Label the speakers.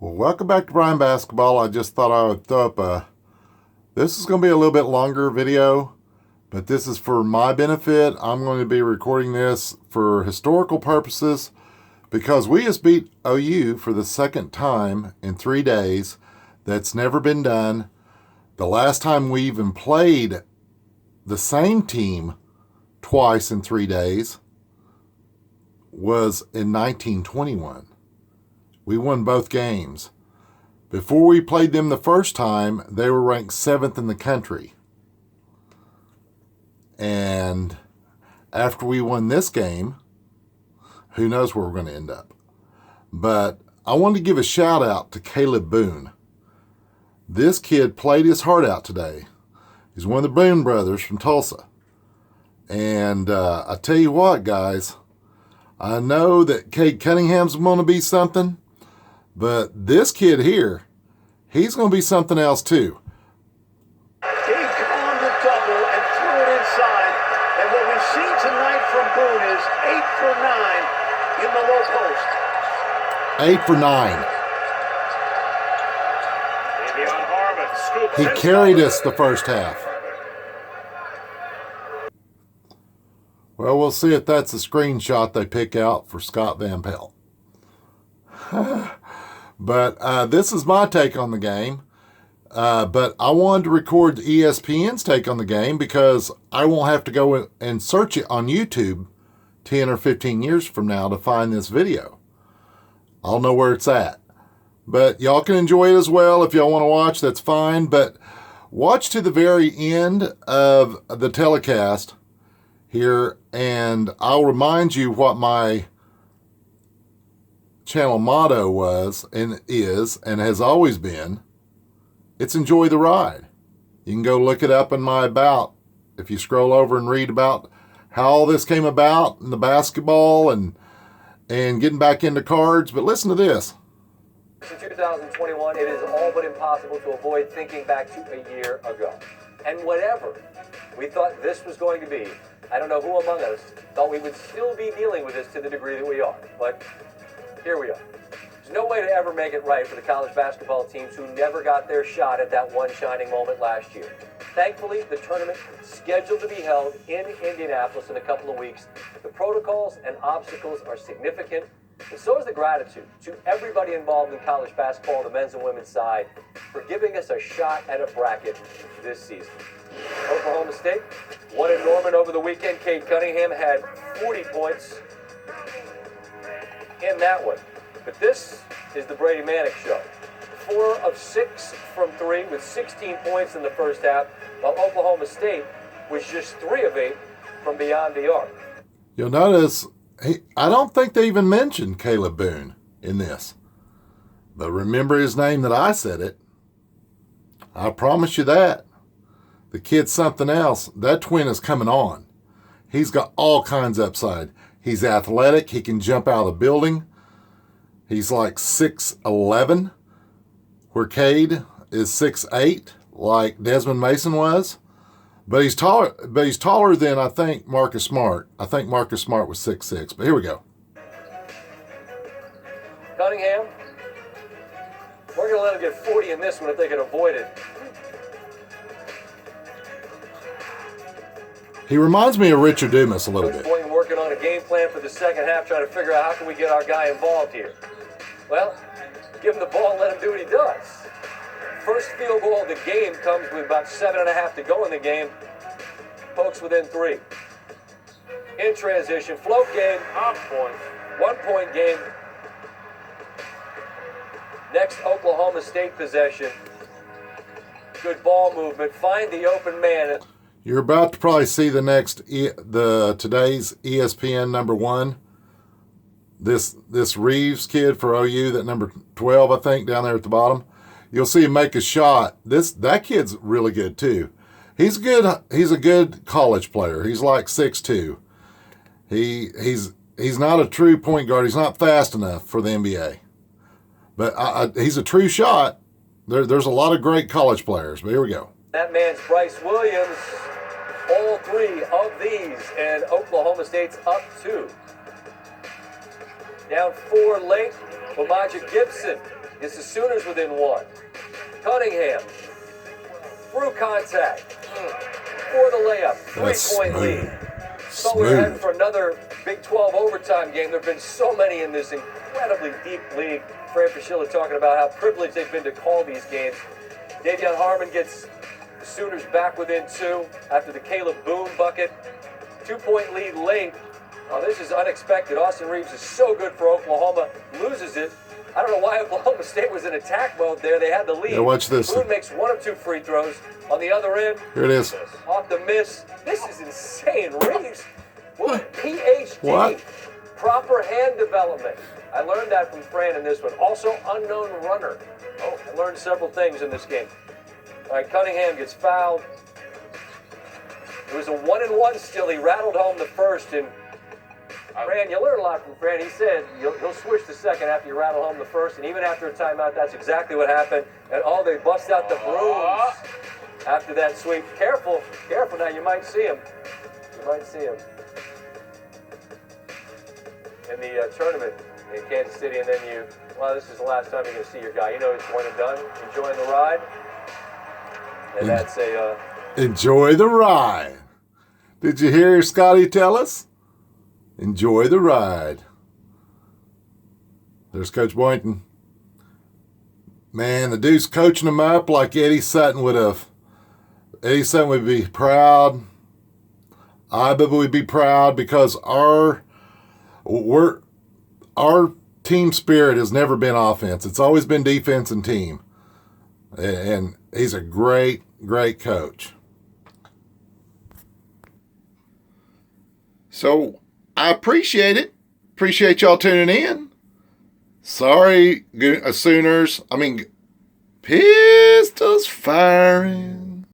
Speaker 1: Well, welcome back to Bryan Basketball. I just thought I would throw up this is going to be a little bit longer video, but this is for my benefit. I'm going to be recording this for historical purposes because we just beat OU for the second time in 3 days. That's never been done. The last time we even played the same team twice in 3 days was in 1921. We won both games. Before we played them the first time, they were ranked 7th in the country. And after we won this game, who knows where we're going to end up. But I wanted to give a shout out to Kalib Boone. This kid played his heart out today. He's one of the Boone brothers from Tulsa. And I tell you what, guys, I know that Cade Cunningham's going to be something. But this kid here, he's going to be something else too.
Speaker 2: Cade on the double and threw it inside. And what we've seen tonight from Boone is 8 for 9 in the low post.
Speaker 1: 8 for 9. He carried us the first half. Well, we'll see if that's a screenshot they pick out for Scott Van Pelt. But this is my take on the game. But I wanted to record ESPN's take on the game because I won't have to go and search it on YouTube 10 or 15 years from now to find this video. I'll know where it's at. But y'all can enjoy it as well. If y'all want to watch, that's fine. But watch to the very end of the telecast here, and I'll remind you what my channel motto was and is and has always been. It's enjoy the ride. You can go look it up in my about if you scroll over and read about how all this came about and the basketball and getting back into cards. But listen to this.
Speaker 3: In 2021, it is all but impossible to avoid thinking back to a year ago. And whatever we thought this was going to be, I don't know who among us thought we would still be dealing with this to the degree that we are. But here we are. There's no way to ever make it right for the college basketball teams who never got their shot at that one shining moment last year. Thankfully, the tournament is scheduled to be held in Indianapolis in a couple of weeks. The protocols and obstacles are significant, and so is the gratitude to everybody involved in college basketball, the men's and women's side, for giving us a shot at a bracket this season. Oklahoma State won in Norman over the weekend. Cade Cunningham had 40 points in that one. But this is the Brady Manick show. 4 of 6 from 3 with 16 points in the first half, while Oklahoma State was just 3 of 8 from beyond the arc.
Speaker 1: You'll notice, I don't think they even mentioned Kalib Boone in this. But remember his name that I said it. I promise you that. The kid's something else. That twin is coming on. He's got all kinds of upside. He's athletic. He can jump out of the building. He's like 6'11", where Cade is 6'8", like Desmond Mason was. But he's taller than, I think, Marcus Smart. I think Marcus Smart was 6'6", but here we go.
Speaker 3: Cunningham, we're going to let him get 40 in this one if they can avoid it.
Speaker 1: He reminds me of Richard Dumas a little bit.
Speaker 3: Boynton working on a game plan for the second half, trying to figure out how can we get our guy involved here. Well, give him the ball and let him do what he does. First field goal of the game comes with about 7.5 to go in the game. Pokes within 3. In transition, float game, 1 point game. Next Oklahoma State possession. Good ball movement, find the open man.
Speaker 1: You're about to probably see the next today's ESPN number 1. This Reeves kid for OU, that number 12, I think, down there at the bottom. You'll see him make a shot. That kid's really good too. He's a good college player. He's like 6'2". He's not a true point guard. He's not fast enough for the NBA. But he's a true shot. There's a lot of great college players. But here we go.
Speaker 3: That man's Bryce Williams. All 3 of these, and Oklahoma State's up 2. Down 4 late. Bamaja Gibson gets the Sooners within 1. Cunningham, through contact, for the layup, 3-point lead. Thought we were heading for another Big 12 overtime game. There have been so many in this incredibly deep league. Fran Fraschilla talking about how privileged they've been to call these games. Davion Harmon gets the Sooners back within 2 after the Kalib Boone bucket. 2-point lead late. Oh, this is unexpected. Austin Reeves is so good for Oklahoma. Loses it. I don't know why Oklahoma State was in attack mode there. They had the lead.
Speaker 1: Yeah, watch this.
Speaker 3: Boone makes 1 of 2 free throws. On the other end,
Speaker 1: here it is.
Speaker 3: Off the miss. This is insane. Reeves, what? PhD.
Speaker 1: What?
Speaker 3: Proper hand development. I learned that from Fran in this one. Also, unknown runner. Oh, I learned several things in this game. All right, Cunningham gets fouled. It was a 1-and-1 still. He rattled home the first, and Fran, you learn a lot from Fran. He said he'll switch the second after you rattle home the first, and even after a timeout, that's exactly what happened. And they bust out the brooms after that sweep. Careful now, you might see him. In the tournament in Kansas City, and then this is the last time you're going to see your guy. You know it's one and done, enjoying the ride. And that's
Speaker 1: enjoy the ride. Did you hear Scotty tell us? Enjoy the ride. There's Coach Boynton. Man, the dude's coaching him up like Eddie Sutton would have. Eddie Sutton would be proud. Iba would be proud because our team spirit has never been offense. It's always been defense and team. And he's a great, great coach. So I appreciate it. Appreciate y'all tuning in. Sorry, Sooners. Pistols firing.